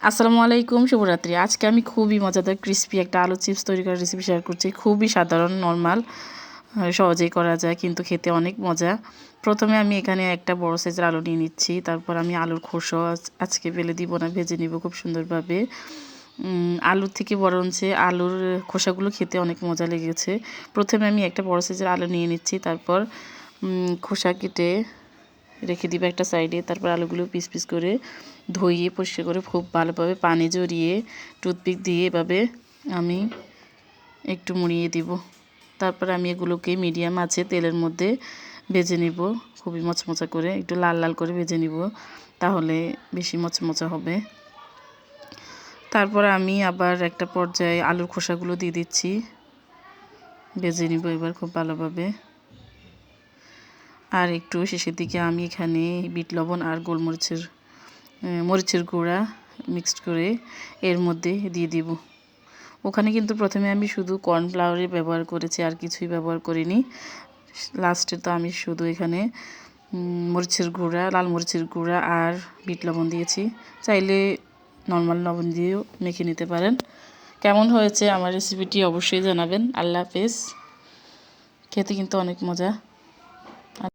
আসসালামু আলাইকুম, শুভরাত্রি। আজকে আমি খুবই মজাদার ক্রিস্পি একটা আলু চিপস তৈরি করার রেসিপি শেয়ার করছি। খুবই সাধারণ, নরমাল, সহজেই করা যায়, কিন্তু খেতে অনেক মজা। প্রথমে আমি এখানে একটা বড় সাইজের আলু নিয়ে নিচ্ছি। তারপর আমি আলুর খোসা আজকে ফেলে দিব না, ভেজে নিব খুব সুন্দরভাবে। আলুর থেকে বরঞ্চ আলুর খোসাগুলো খেতে অনেক মজা লেগেছে। প্রথমে আমি একটা বড় সাইজের আলু নিয়ে নিচ্ছি, তারপর খোসা কেটে রেখে দিবে একটা সাইডে। তারপর আলুগুলো পিস পিস করে ধুয়ে পরিষ্কার করে খুব ভালোভাবে পানি জড়িয়ে টুথপিক দিয়ে এভাবে আমি একটু মুড়িয়ে দিব। তারপর আমি এগুলোকে মিডিয়াম আছে তেলের মধ্যে ভেজে নিব, খুবই মচমচা করে, একটু লাল লাল করে ভেজে নিব, তাহলে বেশি মচমচা হবে। তারপর আমি আবার একটা পর্যায়ে আলুর খোসাগুলো দিয়ে দিচ্ছি, ভেজে নিব এবার খুব ভালোভাবে। আর একটু শেষের দিকে আমি এখানে বিট লবণ আর মরিচের গুঁড়া মিক্সড করে এর মধ্যে দিয়ে দিব। ওখানে কিন্তু প্রথমে আমি শুধু কর্নফ্লাওয়ারের ব্যবহার করেছি, আর কিছুই ব্যবহার করিনি। লাস্টে তো আমি শুধু এখানে লাল মরিচের গুঁড়া আর বিট লবণ দিয়েছি। চাইলে নর্মাল লবণ দিয়েও মেখে নিতে পারেন। কেমন হয়েছে আমার রেসিপিটি অবশ্যই জানাবেন। আল্লাহ হাফেজ। খেতে কিন্তু অনেক মজা।